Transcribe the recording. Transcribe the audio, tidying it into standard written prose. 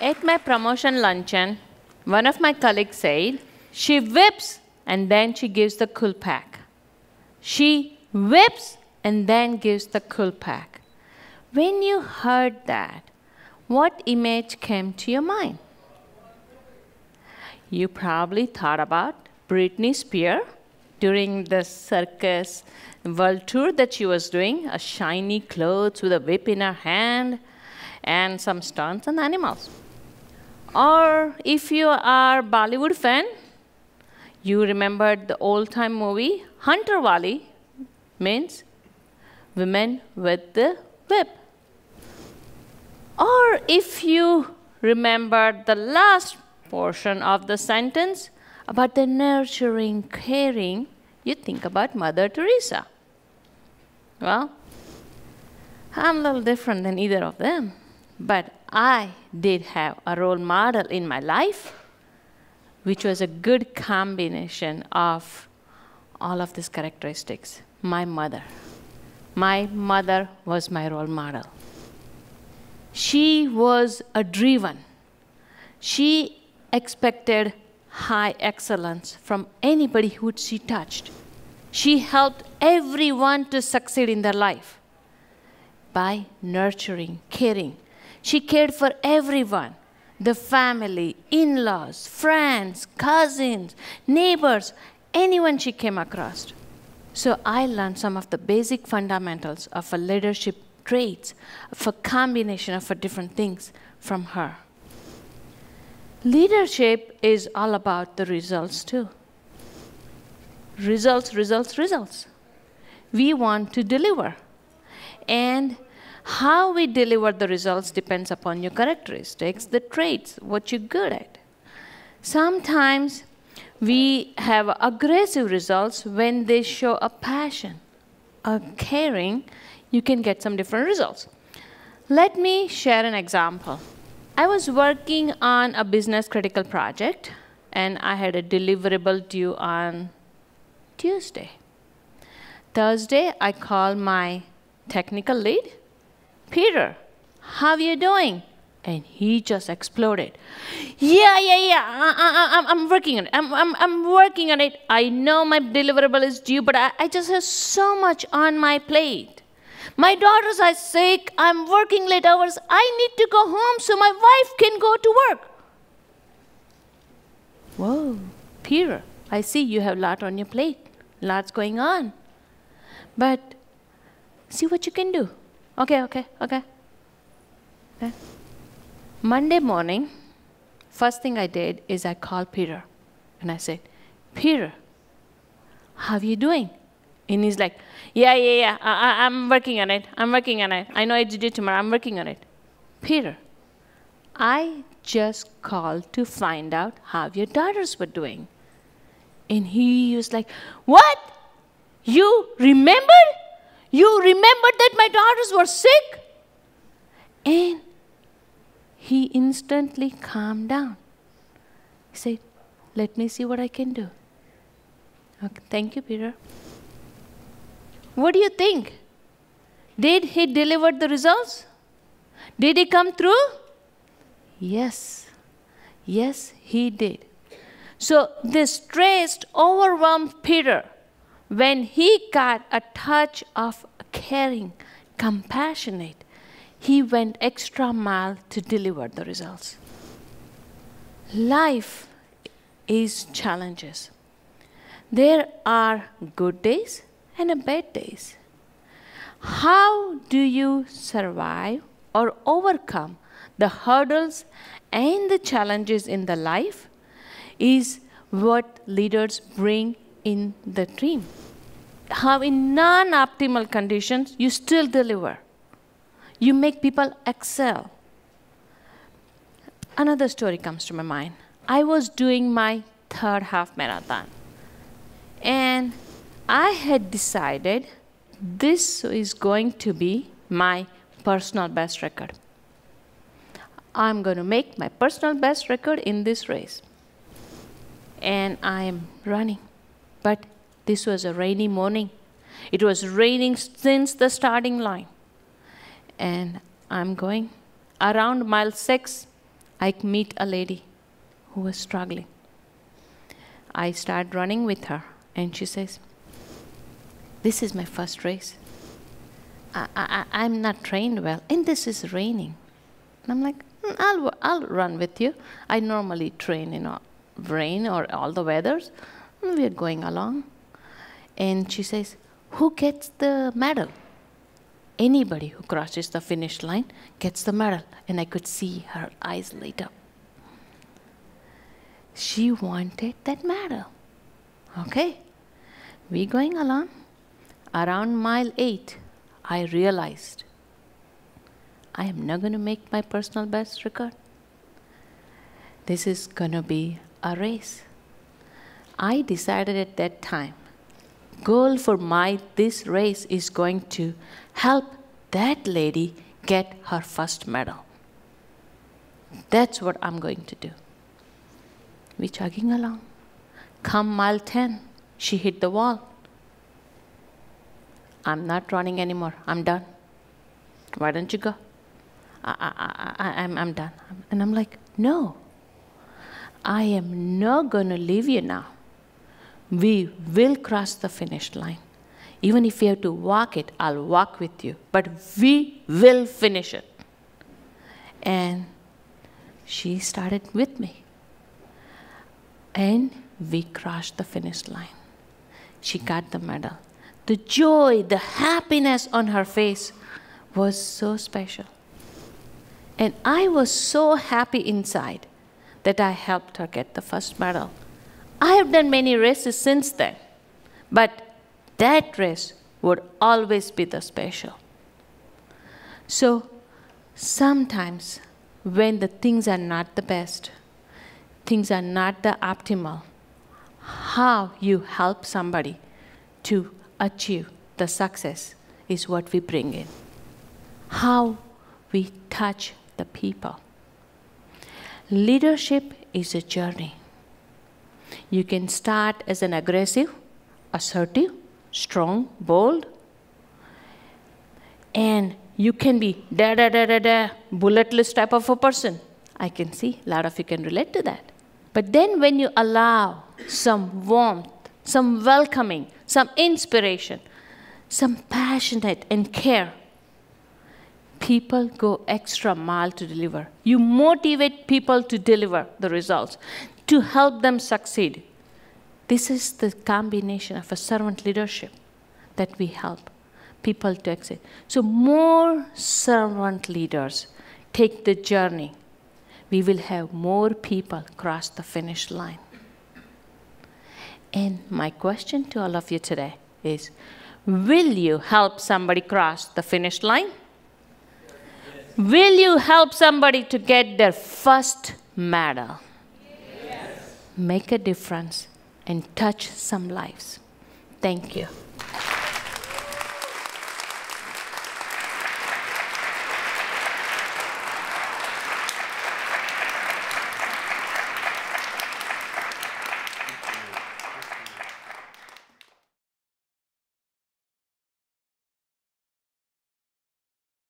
At my promotion luncheon, one of my colleagues said, she whips and then she gives the cool pack. She whips and then gives the cool pack. When you heard that, what image came to your mind? You probably thought about Britney Spears during the circus world tour that she was doing, a shiny clothes with a whip in her hand and some stunts and animals. Or if you are a Bollywood fan, you remembered the old-time movie Hunter Wali, means women with the whip. Or if you remembered the last portion of the sentence about the nurturing, caring, you think about Mother Teresa. Well, I'm a little different than either of them, but I did have a role model in my life, which was a good combination of all of these characteristics. My mother. My mother was my role model. She was a driven. She expected high excellence from anybody who she touched. She helped everyone to succeed in their life by nurturing, caring. She cared for everyone, the family, in-laws, friends, cousins, neighbors, anyone she came across. So I learned some of the basic fundamentals of a leadership traits, of a combination of different things from her. Leadership is all about the results too. Results, results, results. We want to deliver. And how we deliver the results depends upon your characteristics, the traits, what you're good at. Sometimes we have aggressive results when they show a passion, a caring, you can get some different results. Let me share an example. I was working on a business critical project and I had a deliverable due on Tuesday. Thursday, I called my technical lead, Peter, how are you doing? And he just exploded. I'm working on it. I'm working on it. I know my deliverable is due, but I just have so much on my plate. My daughters are sick. I'm working late hours. I need to go home so my wife can go to work. Whoa, Peter, I see you have a lot on your plate. Lots going on. But see what you can do. Okay. Monday morning, first thing I did is I called Peter. And I said, Peter, how are you doing? And he's like, yeah, I'm working on it. I know it's due tomorrow. I'm working on it. Peter, I just called to find out how your daughters were doing. And he was like, what? You remembered? You remembered that my daughters were sick? And he instantly calmed down. He said, let me see what I can do. Okay, thank you, Peter. What do you think? Did he deliver the results? Did he come through? Yes. Yes, he did. So this stressed, overwhelmed Peter, when he got a touch of caring, compassionate, he went extra mile to deliver the results. Life is challenges. There are good days and bad days. How do you survive or overcome the hurdles and the challenges in the life is what leaders bring in the team. How in non-optimal conditions you still deliver. You make people excel. Another story comes to my mind. I was doing my third half marathon. And I had decided this is going to be my personal best record. I'm going to make my personal best record in this race. And I am running. But this was a rainy morning. It was raining since the starting line. And I'm going. Around mile 6, I meet a lady who was struggling. I start running with her, and she says, this is my first race. I'm not trained well, and this is raining. And I'm like, I'll run with you. I normally train in rain or all the weathers. And we're going along. And she says, who gets the medal? Anybody who crosses the finish line gets the medal. And I could see her eyes light up. She wanted that medal. Okay, we're going along. Around mile 8, I realized I am not going to make my personal best record. This is going to be a race. I decided at that time, goal for this race is going to help that lady get her first medal. That's what I'm going to do. We're chugging along. Come mile 10, she hit the wall. I'm not running anymore. I'm done. Why don't you go? I'm done. And I'm like, no. I am not going to leave you now. We will cross the finish line. Even if you have to walk it, I'll walk with you. But we will finish it. And she started with me. And we crossed the finish line. She got the medal. The joy, the happiness on her face was so special. And I was so happy inside that I helped her get the first medal. I have done many races since then, but that race would always be the special. So sometimes when the things are not the best, things are not the optimal, how you help somebody to achieve the success is what we bring in. How we touch the people. Leadership is a journey. You can start as an aggressive, assertive, strong, bold, and you can be bulletless type of a person. I can see a lot of you can relate to that. But then when you allow some warmth, some welcoming, some inspiration, some passionate and care, people go extra mile to deliver. You motivate people to deliver the results, to help them succeed. This is the combination of a servant leadership that we help people to exit. So more servant leaders take the journey. We will have more people cross the finish line. And my question to all of you today is, will you help somebody cross the finish line? Yes. Will you help somebody to get their first medal? Yes. Make a difference and touch some lives. Thank you.